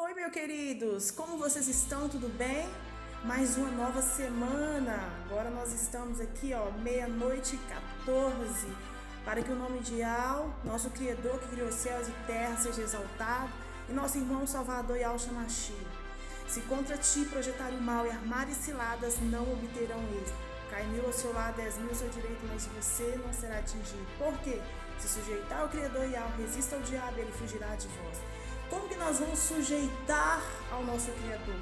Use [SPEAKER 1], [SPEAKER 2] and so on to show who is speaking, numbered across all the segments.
[SPEAKER 1] Oi, meus queridos, como vocês estão? Tudo bem? Mais uma nova semana. Agora nós estamos aqui, meia-noite e 14, para que o nome de Al, nosso Criador que criou céus e terra, seja exaltado, e nosso irmão Salvador Yahshua Mashiach. Se contra ti projetarem o mal e armarem ciladas, não obterão êxito. Cai 1000 ao seu lado, 10.000 ao seu direito, mas você não será atingido. Por quê? Se sujeitar ao Criador Yahweh, resista ao diabo, ele fugirá de vós. Como que nós vamos sujeitar ao nosso Criador?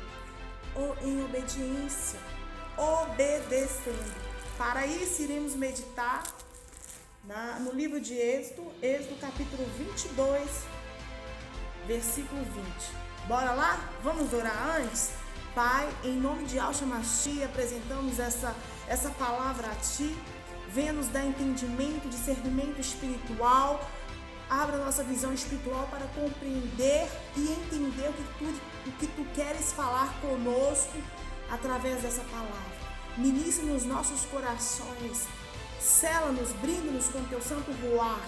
[SPEAKER 1] Em obediência, obedecendo. Para isso, iremos meditar no livro de Êxodo capítulo 22, versículo 20. Bora lá? Vamos orar antes? Pai, em nome de Yahshua Mashiach, apresentamos essa palavra a Ti. Venha nos dar entendimento, discernimento espiritual. Abra nossa visão espiritual para compreender e entender o que Tu queres falar conosco através dessa palavra. Ministre nos nossos corações. Sela-nos, brinda-nos com Teu santo ruach.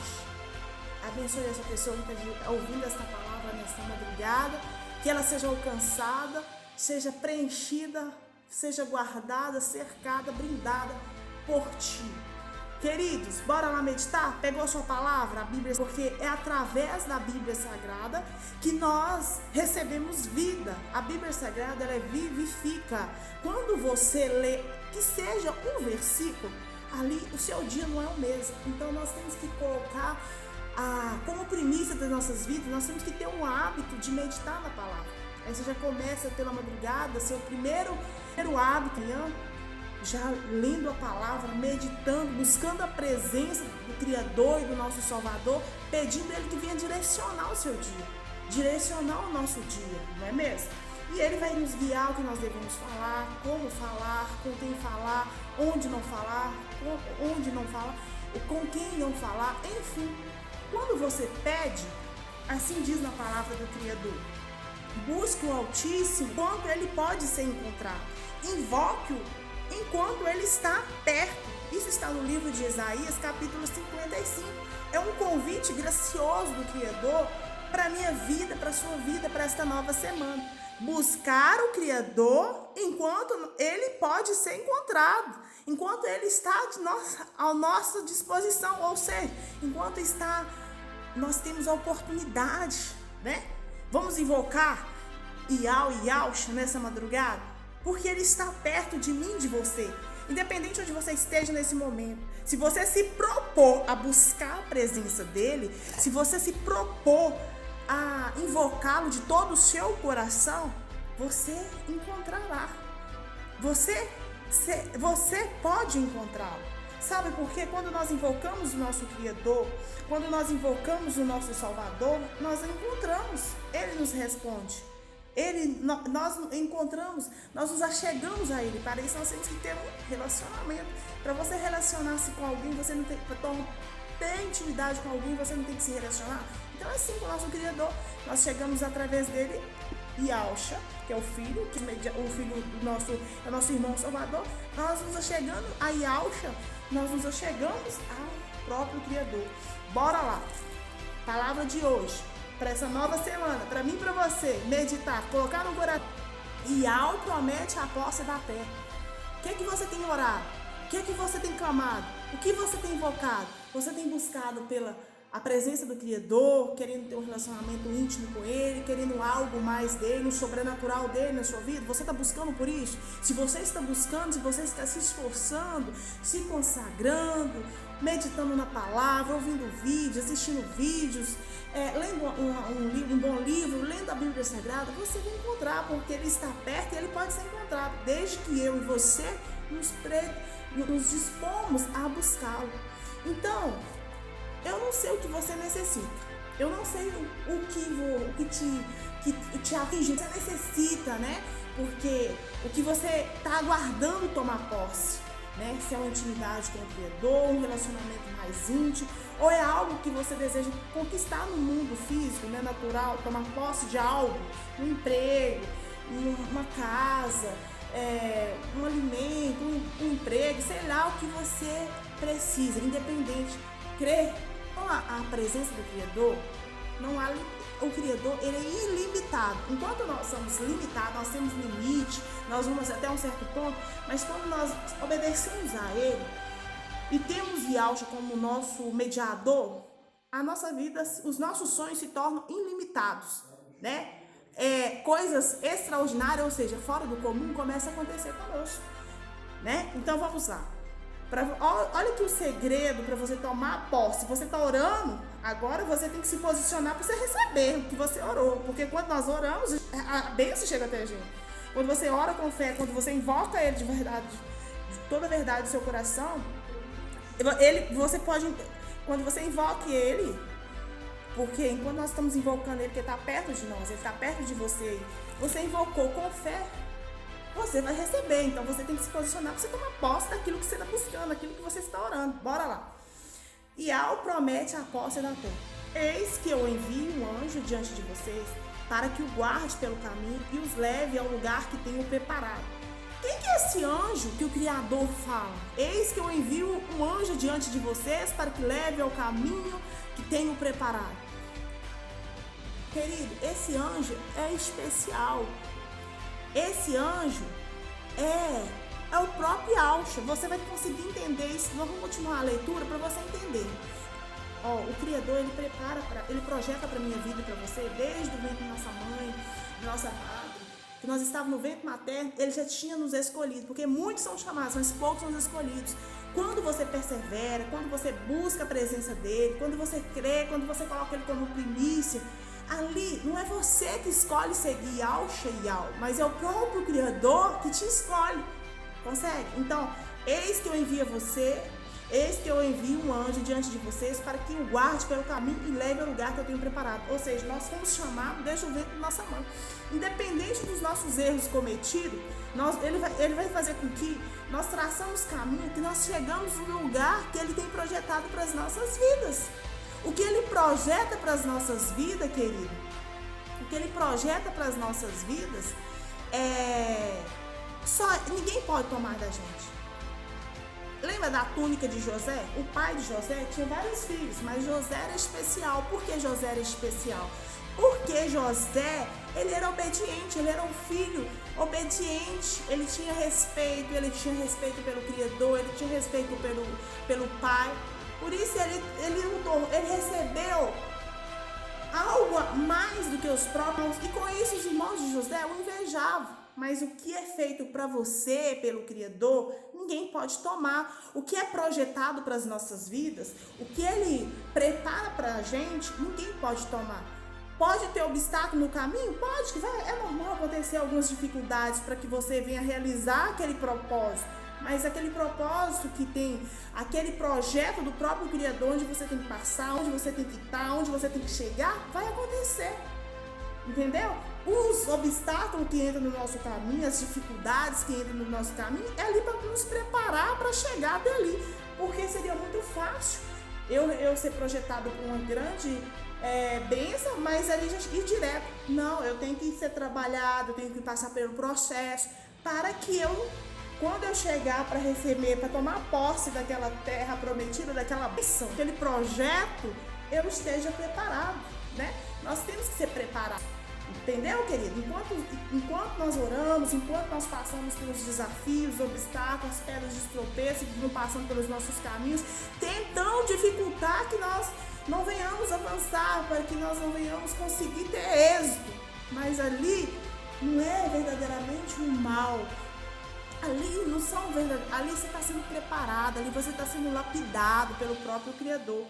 [SPEAKER 1] Abençoe essa pessoa que está ouvindo esta palavra nesta madrugada. Que ela seja alcançada, seja preenchida, seja guardada, cercada, brindada por Ti. Queridos, bora lá meditar? Pegou a sua palavra, a Bíblia, porque é através da Bíblia Sagrada que nós recebemos vida. A Bíblia Sagrada, ela vivifica. Quando você lê, que seja um versículo, ali o seu dia não é o mesmo. Então nós temos que colocar como primícia das nossas vidas, nós temos que ter um hábito de meditar na palavra. Aí você já começa pela madrugada, seu primeiro hábito, já lendo a palavra, meditando, buscando a presença do Criador e do nosso Salvador, pedindo Ele que venha direcionar o seu dia, direcionar o nosso dia, não é mesmo? E Ele vai nos guiar o que nós devemos falar, com quem falar, onde não falar, com quem não falar, enfim. Quando você pede, assim diz na palavra do Criador, busque o Altíssimo enquanto Ele pode ser encontrado, invoque-o enquanto Ele está perto. Isso está no livro de Isaías, capítulo 55. É um convite gracioso do Criador para a minha vida, para a sua vida, para esta nova semana. Buscar o Criador enquanto Ele pode ser encontrado, enquanto Ele está à nossa disposição, ou seja, enquanto nós temos a oportunidade, né? Vamos invocar Yahshua nessa madrugada? Porque Ele está perto de mim, de você. Independente de onde você esteja nesse momento. Se você se propor a buscar a presença dEle, se você se propor a invocá-lo de todo o seu coração, você encontrará. Você pode encontrá-lo. Sabe por quê? Quando nós invocamos o nosso Criador, quando nós invocamos o nosso Salvador, nós encontramos. Ele nos responde. Nós encontramos, nós nos achegamos a Ele. Para isso nós temos que ter um relacionamento. Para você relacionar-se com alguém, você não tem ter intimidade com alguém, você não tem que se relacionar. Então é assim com o nosso Criador. Nós chegamos através dele, Yahshua, que é o Filho, é o nosso irmão Salvador. Nós nos achegando a Yahshua, nós nos achegamos ao próprio Criador. Bora lá. Palavra de hoje. Para essa nova semana, para mim e para você, meditar, colocar no coração. Yahweh promete a posse da terra. O que você tem orado? O que você tem clamado? O que você tem invocado? Você tem buscado pela a presença do Criador, querendo ter um relacionamento íntimo com Ele, querendo algo mais dEle, um sobrenatural dEle na sua vida? Você está buscando por isso? Se você está buscando, se você está se esforçando, se consagrando, meditando na palavra, ouvindo vídeos, assistindo vídeos, lendo um bom livro, lendo a Bíblia Sagrada, você vai encontrar, porque Ele está perto e Ele pode ser encontrado, desde que eu e você nos dispomos a buscá-lo. Então, eu não sei o que você necessita, eu não sei o que te atinge, você necessita, né? Porque o que você está aguardando tomar posse, né? Se é uma intimidade com o Criador, um relacionamento mais íntimo, ou é algo que você deseja conquistar no mundo físico, né? Natural, tomar posse de algo, um emprego, uma casa, um alimento, um emprego, sei lá o que você precisa, independente. Crer com a presença do Criador, não há limite. o Criador, ele é ilimitado. Enquanto nós somos limitados, nós temos limite, nós vamos até um certo ponto, mas quando nós obedecemos a Ele e temos Yahshua como nosso mediador, a nossa vida, os nossos sonhos se tornam ilimitados, né? Coisas extraordinárias, ou seja, fora do comum, começam a acontecer conosco, né? Então vamos lá. Olha que o segredo para você tomar posse. Você está orando, agora você tem que se posicionar para você receber o que você orou. Porque quando nós oramos, a bênção chega até a gente. Quando você ora com fé, quando você invoca Ele de verdade, de toda a verdade do seu coração, você pode, quando você invoca Ele, porque enquanto nós estamos invocando Ele, que Ele está perto de nós, Ele está perto de você, você invocou com fé, você vai receber. Então você tem que se posicionar para você tomar posse daquilo que você está buscando, daquilo que você está orando. Bora lá. Yahweh promete a posse da terra. Eis que eu envio um anjo diante de vocês para que o guarde pelo caminho e os leve ao lugar que tenho preparado. Quem que é esse anjo que o Criador fala? Eis que eu envio um anjo diante de vocês para que leve ao caminho que tenho preparado. Querido, esse anjo é especial. Esse anjo é o próprio Yahshua. Você vai conseguir entender isso. Nós vamos continuar a leitura para você entender. O Criador, ele projeta para a minha vida e para você, desde o ventre da nossa mãe, da nossa madre, que nós estávamos no ventre materno, ele já tinha nos escolhido, porque muitos são chamados, mas poucos são os escolhidos. Quando você persevera, quando você busca a presença dele, quando você crê, quando você coloca ele como primícia, ali não é você que escolhe seguir Yahshua, mas é o próprio Criador que te escolhe. Consegue? Então, eis que eu envio a você, eis que eu envio um anjo diante de vocês para que o guarde pelo caminho e leve ao lugar que eu tenho preparado. Ou seja, nós fomos chamados desde o ventre da nossa mãe. Independente dos nossos erros cometidos, ele vai fazer com que nós traçamos caminho, que nós chegamos no lugar que ele tem projetado para as nossas vidas. O que ele projeta para as nossas vidas, querido, o que ele projeta para as nossas vidas, ninguém pode tomar da gente. Lembra da túnica de José? O pai de José tinha vários filhos, mas José era especial. Por que José era especial? Porque José, ele era obediente, ele era um filho obediente, ele tinha respeito pelo Criador, ele tinha respeito pelo pai. Por isso ele recebeu algo mais do que os próprios, e com isso os irmãos de José o invejavam. Mas o que é feito para você pelo Criador, ninguém pode tomar. O que é projetado para as nossas vidas, o que ele prepara para a gente, ninguém pode tomar. Pode ter obstáculo no caminho? Pode, é normal acontecer algumas dificuldades para que você venha realizar aquele propósito. Mas aquele propósito que tem, aquele projeto do próprio Criador, onde você tem que passar, onde você tem que estar, onde você tem que chegar, vai acontecer. Entendeu? Os obstáculos que entram no nosso caminho, as dificuldades que entram no nosso caminho, é ali para nos preparar para chegar até ali. Porque seria muito fácil eu ser projetado por uma grande bênção, mas ali já ir direto. Não, eu tenho que ser trabalhado, eu tenho que passar pelo processo para que quando eu chegar para receber, para tomar posse daquela terra prometida, daquela bênção, aquele projeto, eu esteja preparado, né? Nós temos que ser preparados. Entendeu, querido? Enquanto nós oramos, enquanto nós passamos pelos desafios, obstáculos, pedras de tropeço, que vão passando pelos nossos caminhos, tentam dificultar que nós não venhamos avançar, para que nós não venhamos conseguir ter êxito. Mas ali não é verdadeiramente um mal. Ali não são verdadeiros. Ali você está sendo preparado, ali você está sendo lapidado pelo próprio Criador.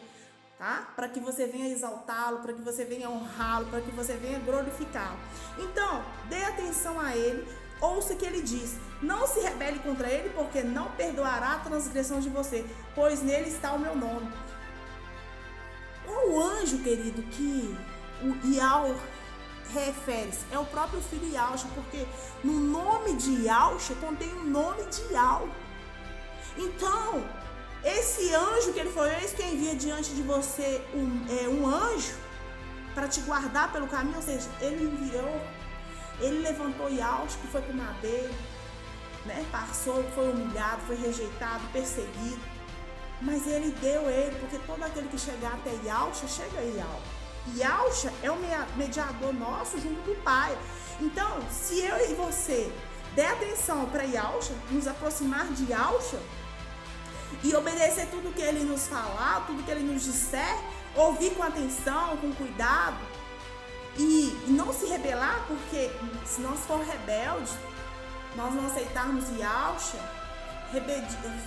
[SPEAKER 1] Tá? Para que você venha exaltá-lo, para que você venha honrá-lo, para que você venha glorificá-lo. Então, dê atenção a ele, ouça o que ele diz. Não se rebele contra ele, porque não perdoará a transgressão de você, pois nele está o meu nome. Qual o anjo, querido, que o Yahweh refere-se? É o próprio filho Yahshua, porque no nome de Yahshua contém o nome de Yahweh. Então, esse anjo que ele foi, eis que envia diante de você um anjo para te guardar pelo caminho, ou seja, ele enviou, ele levantou Yahshua, que foi para o madeiro, né? Passou, foi humilhado, foi rejeitado, perseguido, mas ele deu ele, porque todo aquele que chegar até Yahshua, chega a Yahweh. Yahshua é o mediador nosso junto do Pai. Então, se eu e você der atenção para Yahshua, nos aproximar de Yahshua e obedecer tudo que Ele nos falar, tudo que Ele nos disser, ouvir com atenção, com cuidado e não se rebelar, porque se nós for rebeldes, nós não aceitarmos Yahshua,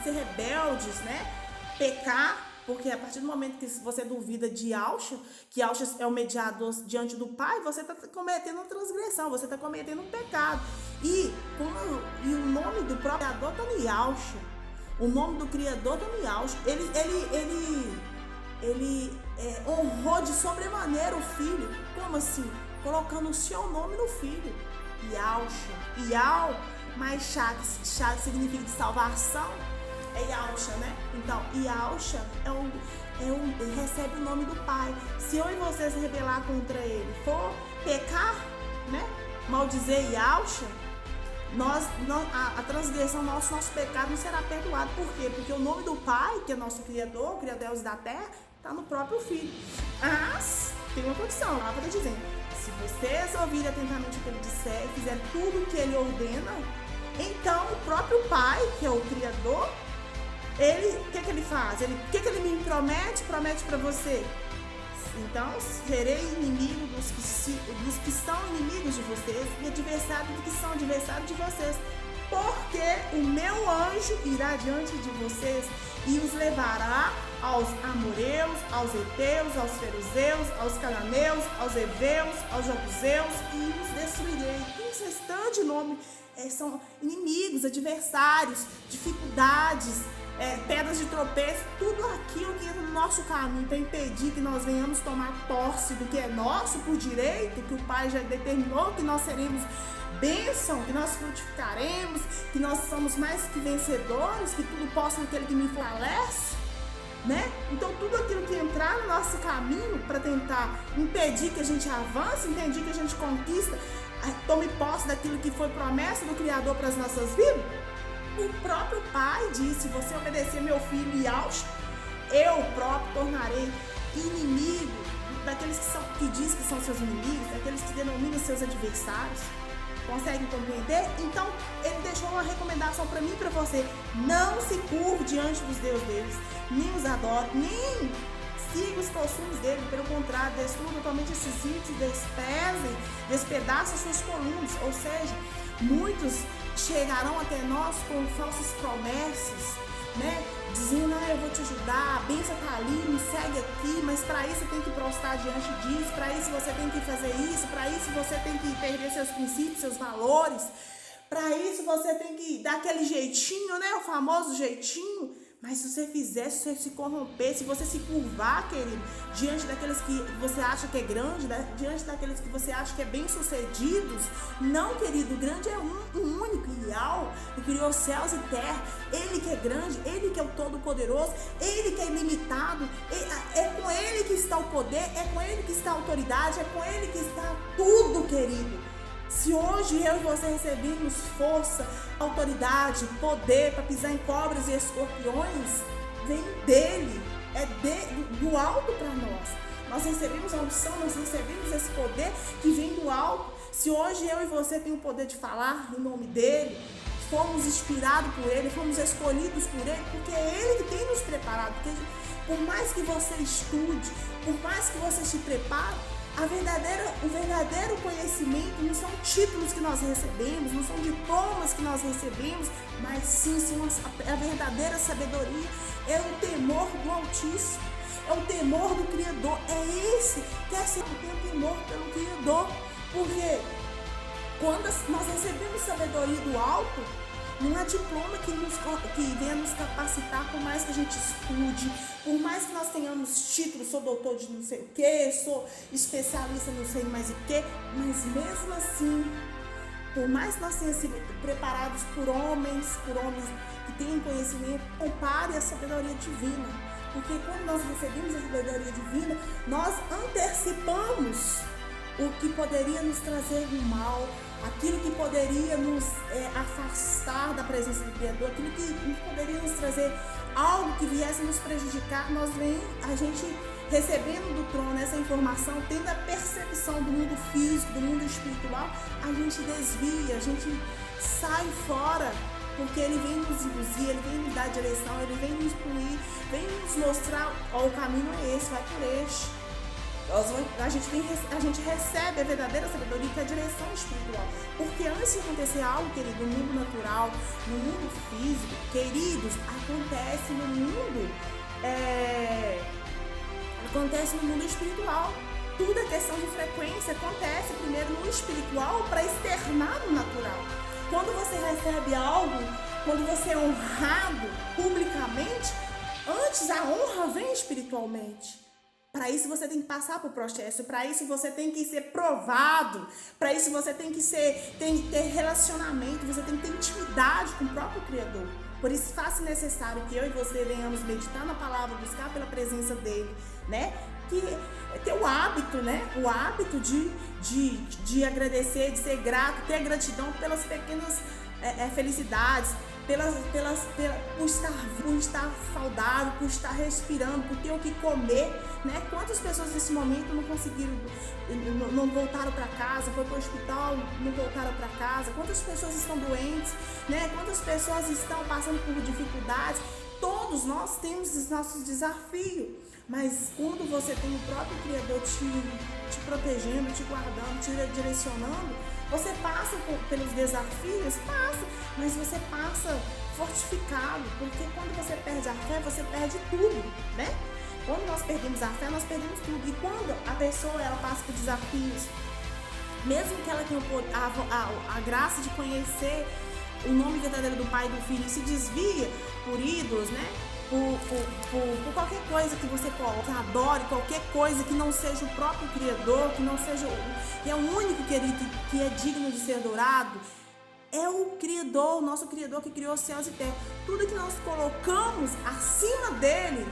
[SPEAKER 1] ser rebeldes, né? Pecar, porque a partir do momento que você duvida de Yahshua, que Yahshua é o mediador diante do Pai, você está cometendo uma transgressão, você está cometendo um pecado. E o nome do próprio Criador está no Yahshua. O nome do Criador está no Yahshua. Ele honrou de sobremaneira o Filho. Como assim? Colocando o seu nome no Filho. Yahshua. Yah mais Shad significa de salvação. É Yahshua, né? Então, Yahshua recebe o nome do Pai. Se eu e você se rebelar contra ele, for pecar, né? Maldizer Yahshua, a transgressão nosso pecado não será perdoado. Por quê? Porque o nome do Pai, que é nosso Criador, Deus da terra, está no próprio Filho. Mas tem uma condição, a palavra está dizendo: se vocês ouvirem atentamente o que ele disser e fizerem tudo o que ele ordena, então o próprio Pai, que é o Criador, o que ele faz? O que ele me promete? Promete para você: então serei inimigo dos que são inimigos de vocês e adversário dos que são adversários de vocês, porque o meu anjo irá diante de vocês e os levará aos amoreus, aos heteus, aos feruzeus, aos cananeus, aos heveus, aos jebuseus, e os destruirei. E os restantes nomes são inimigos, adversários, dificuldades, pedras de tropeço, tudo aquilo que entra no nosso caminho para impedir que nós venhamos tomar posse do que é nosso por direito, que o Pai já determinou que nós seremos bênção, que nós frutificaremos, que nós somos mais que vencedores, que tudo possa naquele que me fortalece, né? Então tudo aquilo que entrar no nosso caminho para tentar impedir que a gente avance, impedir que a gente conquista, tome posse daquilo que foi promessa do Criador para as nossas vidas, o próprio Pai disse: se você obedecer meu filho Yahshua, eu próprio tornarei inimigo daqueles que diz que são seus inimigos, daqueles que denominam seus adversários. Conseguem compreender? Então, ele deixou uma recomendação para mim e para você: não se curve diante dos deuses deles, nem os adore, nem siga os costumes dele. Pelo contrário, destrua totalmente esses ídolos, despezem, despedaçam suas colunas. Ou seja, muitos chegarão até nós com falsas promessas, né? Dizendo: eu vou te ajudar, a bênção está ali, me segue aqui, mas para isso você tem que prostrar diante disso, para isso você tem que fazer isso, para isso você tem que perder seus princípios, seus valores, para isso você tem que dar aquele jeitinho, né? O famoso jeitinho. Mas se você fizer, se você se corromper, se você se curvar, querido, diante daqueles que você acha que é grande, diante daqueles que você acha que é bem sucedidos, não, querido, o grande é um único, Yahweh, que criou céus e terra. Ele que é grande, ele que é o Todo-Poderoso, ele que é ilimitado, é com ele que está o poder, é com ele que está a autoridade, é com ele que está tudo, querido. Se hoje eu e você recebemos força, autoridade, poder para pisar em cobras e escorpiões, vem dele, do alto para nós. Nós recebemos a unção, nós recebemos esse poder que vem do alto. Se hoje eu e você temos o poder de falar em nome dele, fomos inspirados por ele, fomos escolhidos por ele, porque é ele que tem nos preparado. Porque por mais que você estude, por mais que você se prepare, o verdadeiro conhecimento não são títulos que nós recebemos, não são diplomas que nós recebemos, mas sim a verdadeira sabedoria, é o temor do Altíssimo, é o temor do Criador, é esse que é sempre ter temor pelo Criador, porque quando nós recebemos sabedoria do alto, não há diploma que venha nos capacitar, por mais que a gente estude, por mais que nós tenhamos títulos, sou doutor de não sei o que, sou especialista não sei mais o que, mas mesmo assim, por mais que nós tenhamos sido preparados por homens que têm conhecimento, compare a sabedoria divina, porque quando nós recebemos a sabedoria divina, nós antecipamos o que poderia nos trazer do mal, aquilo que poderia nos afastar da presença do Criador, aquilo que poderia nos trazer algo que viesse nos prejudicar, a gente recebendo do trono essa informação, tendo a percepção do mundo físico, do mundo espiritual, a gente desvia, a gente sai fora, porque ele vem nos induzir, ele vem nos dar direção, ele vem nos instruir, vem nos mostrar, ó, o caminho é esse, vai por este. A gente recebe a verdadeira sabedoria, que é a direção espiritual. Porque antes de acontecer algo, querido, no mundo natural, no mundo físico, queridos, acontece no mundo espiritual. Tudo é questão de frequência, acontece primeiro no espiritual para externar no natural. Quando você recebe algo, quando você é honrado publicamente, antes a honra vem espiritualmente. Para isso você tem que passar por processo, para isso você tem que ser provado, para isso você tem que ter relacionamento, você tem que ter intimidade com o próprio Criador. Por isso faz necessário que eu e você venhamos meditar na palavra, buscar pela presença dele, né? Que ter o hábito, né? O hábito de agradecer, de ser grato, ter gratidão pelas pequenas felicidades, por estar saudável, por estar respirando, por ter o que comer, né? Quantas pessoas nesse momento não conseguiram, não voltaram para casa, foi para o hospital, não voltaram para casa? Quantas pessoas estão doentes, né? Quantas pessoas estão passando por dificuldades? Todos nós temos os nossos desafios, mas quando você tem o próprio Criador te protegendo, te guardando, te direcionando, você passa pelos desafios, mas você passa fortificado, porque quando você perde a fé, você perde tudo, né? Quando nós perdemos a fé, nós perdemos tudo. E quando a pessoa ela passa por desafios, mesmo que ela tenha a graça de conhecer o nome verdadeiro do Pai e do Filho, e se desvia por ídolos, né? Por qualquer coisa que você coloque, adore, qualquer coisa que não seja o próprio Criador, que não seja que é o único que é digno de ser adorado, é o Criador, o nosso Criador que criou os céus e terra. Tudo que nós colocamos acima dele,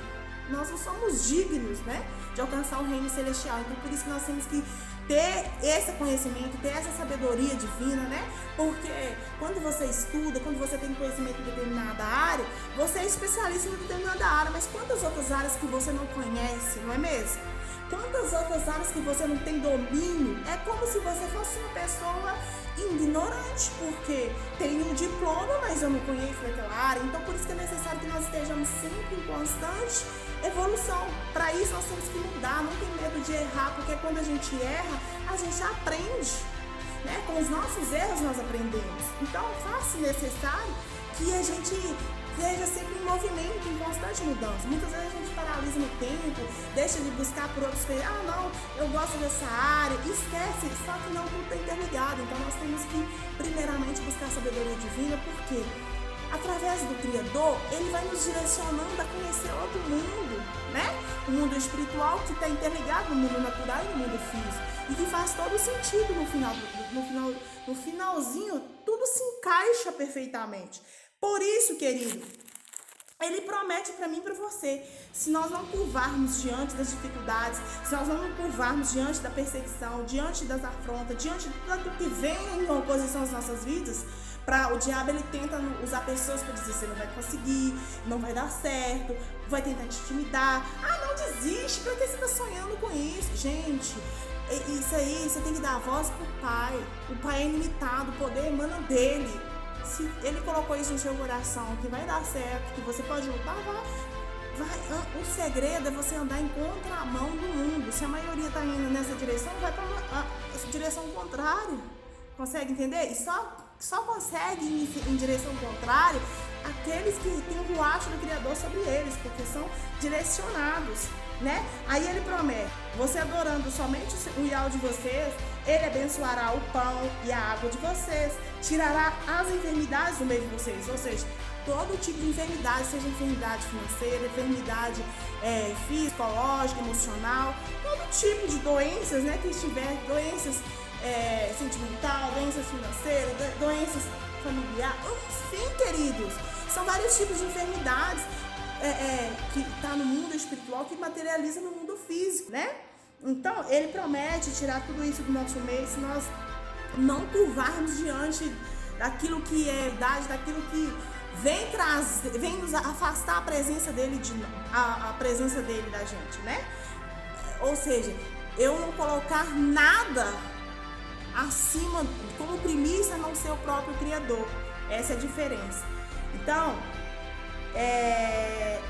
[SPEAKER 1] nós não somos dignos, né, de alcançar o reino celestial. Então por isso que nós temos que ter esse conhecimento, ter essa sabedoria divina, né? Porque quando você estuda, quando você tem conhecimento em determinada área, você é especialista em determinada área, mas quantas outras áreas que você não conhece, não é mesmo? Quantas outras áreas que você não tem domínio? É como se você fosse uma pessoa ignorante, porque tenho um diploma, mas eu não conheço daquela área. Então por isso que é necessário que nós estejamos sempre em constante evolução. Para isso nós temos que mudar, não tem medo de errar, porque quando a gente erra, a gente aprende, né? Com os nossos erros nós aprendemos. Então faz-se necessário que a gente esteja sempre em movimento, em constante mudança. Muitas vezes a gente paralisa no tempo, deixa de buscar por outros coisas. Ah, não, eu gosto dessa área, esquece, só que não tudo está interligado. Então nós temos que primeiramente buscar a sabedoria divina, porque através do Criador, ele vai nos direcionando a conhecer outro mundo, né? O mundo espiritual que está interligado no mundo natural e no mundo físico. E que faz todo sentido no finalzinho, tudo se encaixa perfeitamente. Por isso, querido, ele promete para mim e para você, se nós não curvarmos diante das dificuldades, se nós não curvarmos diante da perseguição, diante das afrontas, diante de tudo que vem em oposição às nossas vidas, o diabo ele tenta usar pessoas para dizer: você não vai conseguir, não vai dar certo, vai tentar te intimidar. Ah, não desiste, para que você está sonhando com isso? Gente, isso aí, você tem que dar a voz pro Pai. O Pai é ilimitado, o poder emana dele. Se ele colocou isso no seu coração, que vai dar certo, que você pode lutar, vai. O segredo é você andar em contramão do mundo. Se a maioria está indo nessa direção, vai para a direção contrária. Consegue entender? E só consegue ir em direção contrária aqueles que têm o ato do Criador sobre eles, porque são direcionados, né? Aí ele promete: você adorando somente o Yahweh de vocês, ele abençoará o pão e a água de vocês, tirará as enfermidades do meio de vocês. Ou seja, todo tipo de enfermidade, seja enfermidade financeira, enfermidade psicológica, emocional, todo tipo de doenças, né, que estiver, doenças sentimental, doenças financeiras, doenças familiares, enfim, queridos, são vários tipos de enfermidades que está no mundo espiritual, que materializa no mundo físico, né? Então, ele promete tirar tudo isso do nosso meio, se nós não curvarmos diante daquilo que é verdade, daquilo que vem nos afastar a presença dele, a presença dele da gente, né? Ou seja, eu não colocar nada acima, como primícia, a não ser o próprio Criador. Essa é a diferença. Então,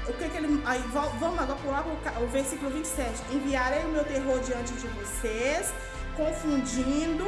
[SPEAKER 1] o que ele... Aí, vamos agora pular o versículo 27. Enviarei o meu terror diante de vocês, confundindo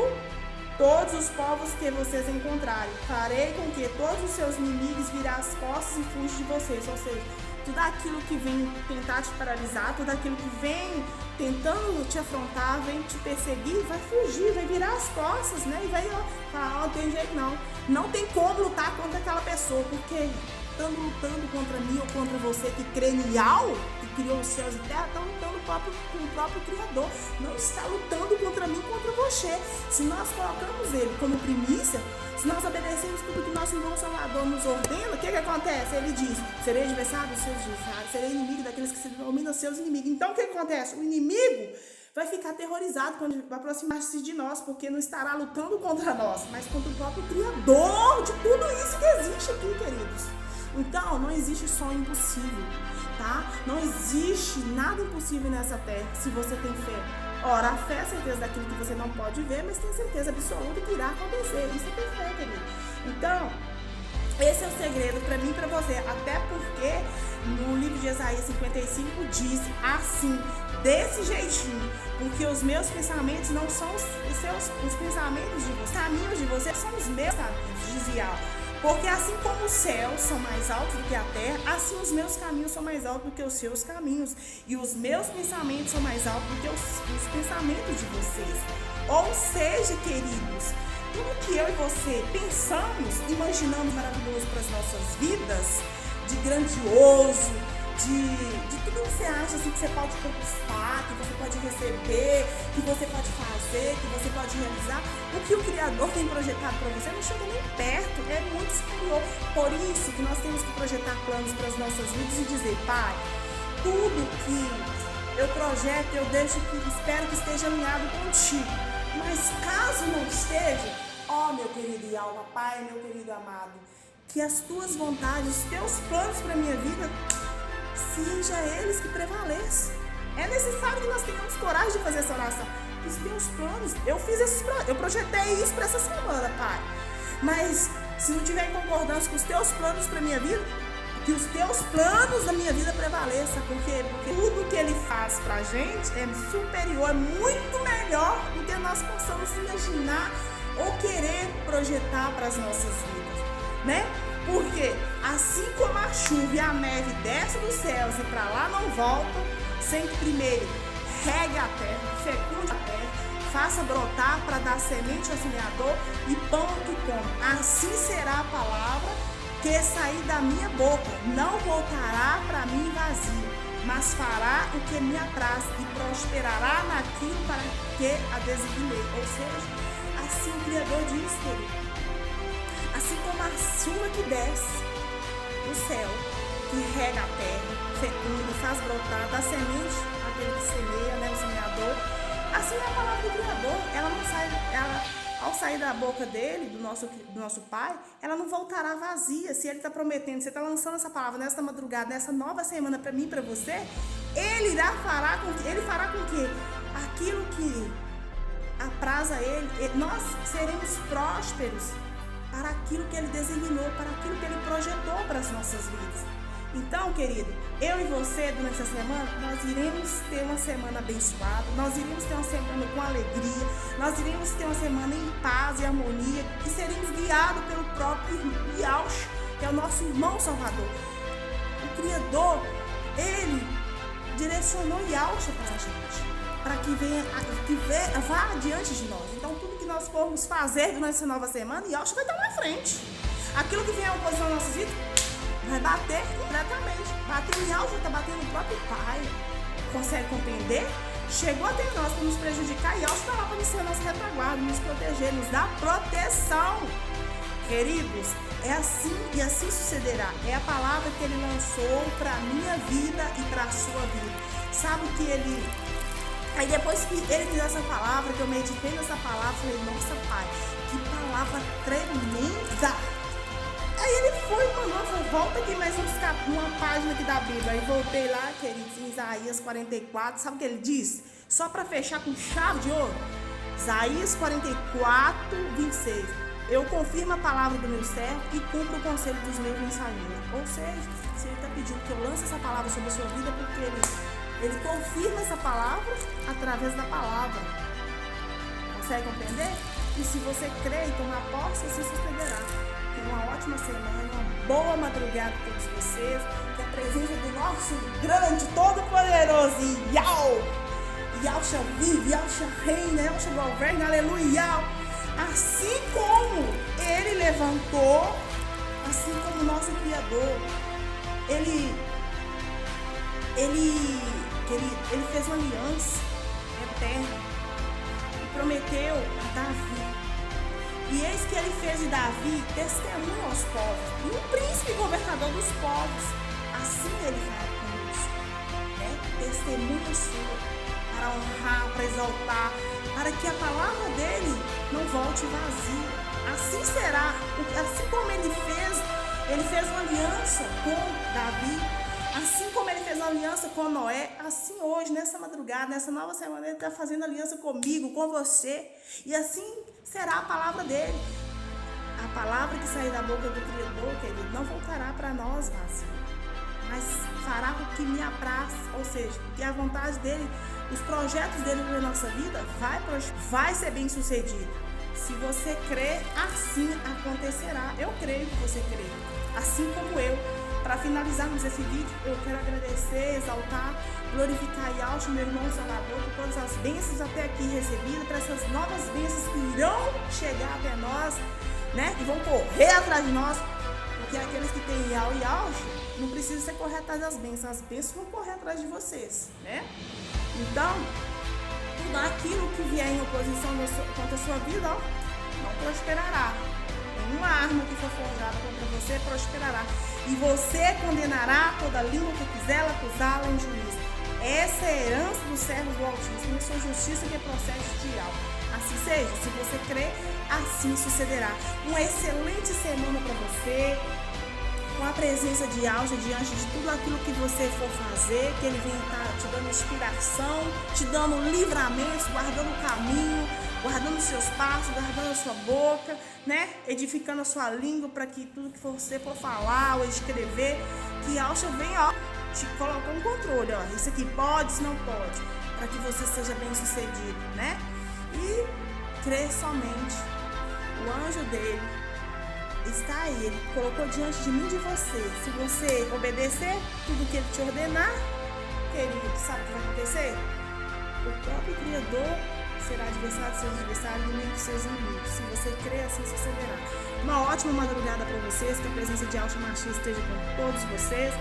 [SPEAKER 1] todos os povos que vocês encontrarem. Farei com que todos os seus inimigos virem as costas e fujam de vocês. Ou seja, tudo aquilo que vem tentar te paralisar, tudo aquilo que vem tentando te afrontar, vem te perseguir, vai fugir, vai virar as costas, né? E vai falar, não tem jeito não. Não tem como lutar contra aquela pessoa, porque estando lutando contra mim ou contra você que crê em Yahweh, que criou os céus e terra, está lutando com o próprio Criador. Não está lutando contra mim, contra você. Se nós colocamos ele como primícia, se nós obedecemos tudo que nosso irmão Salvador nos ordena, o que acontece? Ele diz, serei adversário dos seus adversários, serei inimigo daqueles que se dominam seus inimigos. Então o que acontece? O inimigo vai ficar aterrorizado quando vai aproximar-se de nós, porque não estará lutando contra nós, mas contra o próprio Criador de tudo isso que existe aqui, queridos. Então, não existe sonho impossível, tá? Não existe nada impossível nessa terra, se você tem fé. Ora, a fé é a certeza daquilo que você não pode ver, mas tem certeza absoluta que irá acontecer. Isso é ter fé, querido. Então, esse é o segredo para mim e para você. Até porque no livro de Isaías 55 diz assim, desse jeitinho, porque os meus pensamentos não são os pensamentos de você. Os caminhos de você são os meus caminhos, dizia Yahweh. Porque assim como os céus são mais altos do que a terra, assim os meus caminhos são mais altos do que os seus caminhos. E os meus pensamentos são mais altos do que os pensamentos de vocês. Ou seja, queridos, tudo que eu e você pensamos, imaginando maravilhoso para as nossas vidas, de grandioso, de tudo que você acha assim, que você pode conquistar, que você pode receber, que você pode fazer, que você pode realizar, o que o Criador tem projetado para você não chega nem perto, é muito superior. Por isso que nós temos que projetar planos para as nossas vidas e dizer, Pai, tudo que eu projeto, eu deixo que espero que esteja alinhado contigo. Mas caso não esteja, ó meu querido Yahweh, Pai, meu querido amado, que as tuas vontades, os teus planos para a minha vida, seja eles que prevaleçam. É necessário que nós tenhamos coragem de fazer essa oração. Os teus planos, eu projetei isso para essa semana, Pai. Mas se não tiver em concordância com os teus planos para minha vida, que os teus planos da minha vida prevaleçam. Porque tudo que ele faz pra gente é superior, é muito melhor do que nós possamos imaginar ou querer projetar para as nossas vidas, né? Porque assim como a chuva e a neve descem dos céus e para lá não voltam, sem que primeiro regue a terra, fecunde a terra, faça brotar para dar semente ao semeador e pão ao que come. Assim será a palavra que sair da minha boca, não voltará para mim vazia, mas fará o que me apraz e prosperará naquilo para que a designei. Ou seja, assim o Criador diz, querido. Assim como a chuva que desce do céu, que rega a terra, fecunda, faz brotar, dá semente àquele que semeia, né, o semeador. Assim é a palavra do Criador. Ela não sai, ao sair da boca dele, do nosso Pai, ela não voltará vazia. Se ele está prometendo, você está lançando essa palavra nesta madrugada, nessa nova semana para mim e para você, ele fará com que aquilo que apraz a ele, nós seremos prósperos para aquilo que ele designou, para aquilo que ele projetou para as nossas vidas. Então, querido, eu e você, durante essa semana, nós iremos ter uma semana abençoada, nós iremos ter uma semana com alegria, nós iremos ter uma semana em paz e harmonia, e seremos guiados pelo próprio Yahweh, que é o nosso irmão Salvador. O Criador, ele direcionou Yahweh para a gente, para que vá adiante de nós. Então, tudo que nós formos fazer durante essa nova semana, Yahweh vai estar na frente. Aquilo que vem à oposição nas nossas vidas, vai bater completamente. Bater em Yahweh, está batendo no próprio Pai. Consegue compreender? Chegou até nós para nos prejudicar, e Yahweh está lá para nos ser a nossa retaguarda, nos proteger, nos dar proteção. Queridos, é assim e assim sucederá. É a palavra que ele lançou para a minha vida e para a sua vida. Sabe que ele... Aí depois que ele me deu essa palavra, que eu meditei nessa palavra, falei, nossa Pai, que palavra tremenda. Aí ele foi e mandou, falou, Volta aqui mais uma página aqui da Bíblia. Aí voltei lá, queridos, em Isaías 44. Sabe o que ele diz? Só para fechar com chave de ouro. Isaías 44, 26. Eu confirmo a palavra do meu servo e cumpro o conselho dos meus mensageiros. Ou seja, se ele está pedindo que eu lance essa palavra sobre a sua vida, porque ele confirma essa palavra através da palavra. Consegue compreender? E se você crê e tomar posse, assim sucederá. Tenha uma ótima semana, uma boa madrugada a todos vocês. Que a presença do nosso grande, todo-poderoso Yahshua vive, Yahshua reina, Yahshua governa, aleluia. Assim como ele levantou, assim como o nosso Criador, ele fez uma aliança eterna e prometeu a Davi. E eis que ele fez de Davi testemunho aos povos, e um príncipe governador dos povos. Assim ele fala conosco, né? Testemunho sua, para honrar, para exaltar, para que a palavra dele não volte vazia. Assim será, assim como ele fez uma aliança com Davi, assim como ele fez uma aliança com Noé, assim hoje, nessa madrugada, nessa nova semana, ele está fazendo aliança comigo, com você, e assim será a palavra dele. A palavra que sair da boca do Criador, querido, não voltará para nós vazia, mas fará o que me apraz, ou seja, que a vontade dele, os projetos dele na nossa vida vai ser bem sucedido. Se você crê, assim acontecerá. Eu creio que você crê, assim como eu. Para finalizarmos esse vídeo, eu quero agradecer, exaltar, glorificar Yahshua, meu irmão Salvador, por todas as bênçãos até aqui recebidas, para essas novas bênçãos que irão chegar até nós, né? Que vão correr atrás de nós, porque aqueles que têm Yahshua, não precisa você correr atrás das bênçãos, as bênçãos vão correr atrás de vocês, né? Então, tudo aquilo que vier em oposição contra a sua vida, ó, não prosperará. Nenhuma arma que for forjada contra você prosperará. E você condenará toda língua que quiser acusá-la em juízo. Essa é a herança dos servos do Altíssimo, e sua justiça que procede de alto. Assim seja, se você crer, assim sucederá. Uma excelente semana para você, com a presença de Yahshua diante de tudo aquilo que você for fazer, que ele venha estar te dando inspiração, te dando livramentos, guardando o caminho, guardando os seus passos, guardando a sua boca, né? Edificando a sua língua, para que tudo que você for falar ou escrever, que Yahshua venha, ó, te colocar um controle, ó, isso aqui pode, isso não pode, para que você seja bem sucedido, né? E crer somente. O anjo dele está aí, ele colocou diante de mim e de você. Se você obedecer tudo que ele te ordenar, querido, sabe o que vai acontecer? O próprio Criador será adversário dos seus adversários e inimigo dos seus inimigos. Se você crer, assim sucederá. Uma ótima madrugada para vocês, que a presença de Yahshua Mashiach esteja com todos vocês.